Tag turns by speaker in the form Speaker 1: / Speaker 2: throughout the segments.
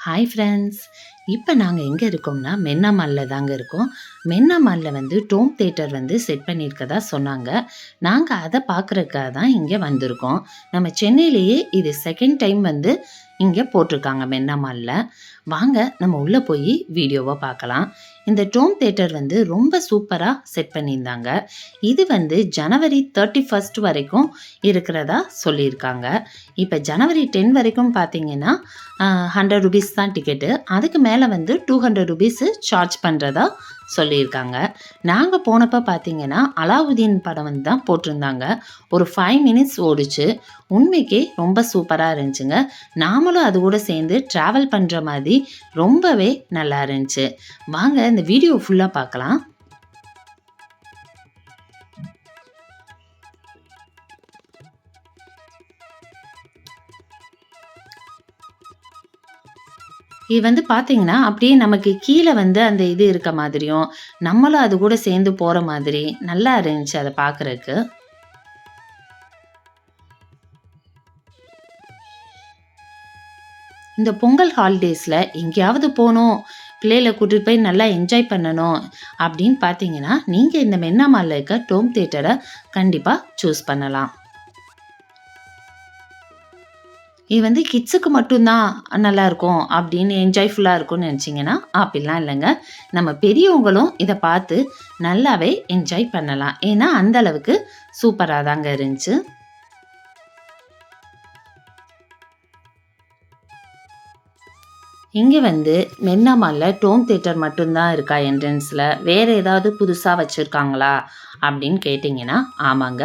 Speaker 1: Hi friends. இப்போ நாங்கள் எங்கே இருக்கோம்னா மென்னா மாலில் தாங்க இருக்கோம். மென்னா மாலில் வந்து டோம் தேட்டர் வந்து செட் பண்ணியிருக்கதா சொன்னாங்க. நாங்கள் அதை பார்க்குறதுக்காக தான் இங்கே வந்திருக்கோம். நம்ம சென்னையிலேயே இது செகண்ட் டைம் வந்து இங்கே போட்டிருக்காங்க மென்னா மாலில். வாங்க நம்ம உள்ளே போய் வீடியோவை பார்க்கலாம். இந்த டோம் தேட்டர் வந்து ரொம்ப சூப்பராக செட் பண்ணியிருந்தாங்க. இது வந்து ஜனவரி 31 வரைக்கும் இருக்கிறதா சொல்லியிருக்காங்க. இப்போ ஜனவரி 10 வரைக்கும் பார்த்தீங்கன்னா 100 ருபீஸ் தான் டிக்கெட்டு. அதுக்கு மேலே வந்து 200 ருபீஸு சார்ஜ் பண்ணுறதா சொல்லியிருக்காங்க. நாங்கள் போனப்போ பார்த்தீங்கன்னா அலாவுதீன் படம் வந்து தான் போட்டிருந்தாங்க. ஒரு 5 மினிட்ஸ் ஓடிச்சு. உண்மைக்கே ரொம்ப சூப்பராக இருந்துச்சுங்க. நாமளும் அது கூட சேர்ந்து ட்ராவல் பண்ணுற மாதிரி ரொம்பவே நல்லா இருந்துச்சு. வாங்க இந்த வீடியோ ஃபுல்லாக பார்க்கலாம். இது வந்து பார்த்தீங்கன்னா அப்படியே நமக்கு கீழே வந்து அந்த இது இருக்க மாதிரியும் நம்மளும் அது கூட சேர்ந்து போகிற மாதிரி நல்லா இருந்துச்சு அதை பார்க்குறதுக்கு. இந்த பொங்கல் ஹாலிடேஸில் எங்கேயாவது போகணும், பிள்ளைகளை கூட்டிகிட்டு போய் நல்லா என்ஜாய் பண்ணணும் அப்படின்னு பார்த்தீங்கன்னா நீங்கள் இந்த மென்னா மாலில் இருக்க டோம் தேட்டரை கண்டிப்பாக சூஸ் பண்ணலாம். இது வந்து கிட்ஸுக்கு மட்டும்தான் நல்லாயிருக்கும் அப்படின்னு என்ஜாய்ஃபுல்லாக இருக்கும்னு நினச்சிங்கன்னா அப்படிலாம் இல்லைங்க. நம்ம பெரியவங்களும் இதை பார்த்து நல்லாவே என்ஜாய் பண்ணலாம். ஏன்னா அந்த அளவுக்கு சூப்பராக தாங்க இருந்துச்சு. இங்கே வந்து மென்னா மாலில் டோம் தேட்டர் மட்டும்தான் இருக்கா என்ட்ரன்ஸில், வேறு ஏதாவது புதுசாக வச்சுருக்காங்களா அப்படின்னு கேட்டிங்கன்னா ஆமாங்க.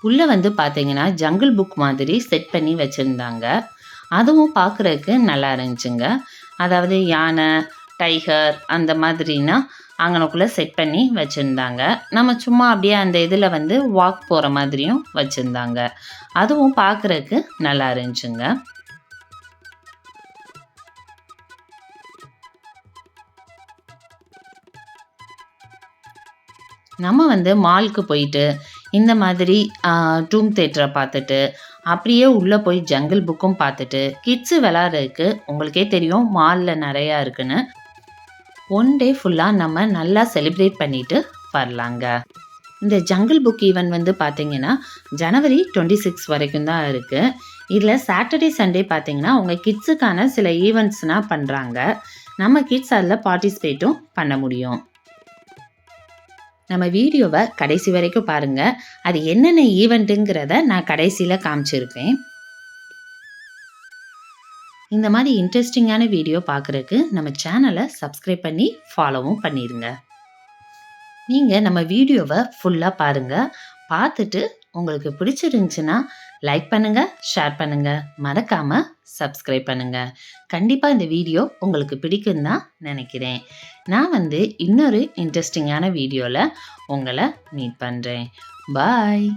Speaker 1: உள்ளே வந்து பார்த்தீங்கன்னா ஜங்கிள் புக் மாதிரி செட் பண்ணி வச்சுருந்தாங்க. அதுவும் பார்க்குறதுக்கு நல்லா இருந்துச்சுங்க. அதாவது யானை, டைகர் அந்த மாதிரினா அங்கனக்குள்ளே செட் பண்ணி வச்சுருந்தாங்க. நம்ம சும்மா அப்படியே அந்த இதில் வந்து வாக் போகிற மாதிரியும் வச்சுருந்தாங்க. அதுவும் பார்க்குறதுக்கு நல்லா இருந்துச்சுங்க. நம்ம வந்து மாலுக்கு போயிட்டு இந்த மாதிரி டூம் தேட்டரை பார்த்துட்டு அப்படியே உள்ளே போய் ஜங்கிள் புக்கும் பார்த்துட்டு கிட்ஸு விளாட்றதுக்கு உங்களுக்கே தெரியும் மாலில் நிறையா இருக்குன்னு. 1 டே ஃபுல்லாக நம்ம நல்லா செலிப்ரேட் பண்ணிட்டு வரலாங்க. இந்த ஜங்கிள் புக் ஈவெண்ட் வந்து பார்த்தீங்கன்னா ஜனவரி 26 வரைக்கும் தான் இருக்குது. இதில் சாட்டர்டே சண்டே பார்த்தீங்கன்னா உங்கள் கிட்ஸுக்கான சில ஈவெண்ட்ஸ்னால் பண்ணுறாங்க. நம்ம கிட்ஸ் அதில் பார்ட்டிசிபேட்டும் பண்ண முடியும். நம்ம வீடியோவை கடைசி வரைக்கும் பாருங்கள். அது என்னென்ன ஈவெண்ட்டுங்கிறத நான் கடைசியில் காமிச்சிருப்பேன். இந்த மாதிரி இன்ட்ரெஸ்டிங்கான வீடியோ பார்க்குறதுக்கு நம்ம சேனலை சப்ஸ்கிரைப் பண்ணி ஃபாலோவும் பண்ணிடுங்க. நீங்கள் நம்ம வீடியோவை ஃபுல்லாக பாருங்கள். பார்த்துட்டு உங்களுக்கு பிடிச்சிருந்துச்சுன்னா லைக் பண்ணுங்கள், ஷேர் பண்ணுங்கள், மறக்காமல் சப்ஸ்கிரைப் பண்ணுங்கள். கண்டிப்பாக இந்த வீடியோ உங்களுக்கு பிடிக்குன்னு தான் நினைக்கிறேன். நான் வந்து இன்னொரு இன்ட்ரெஸ்டிங்கான வீடியோவில் உங்களை மீட் பண்ணுறேன். பாய்.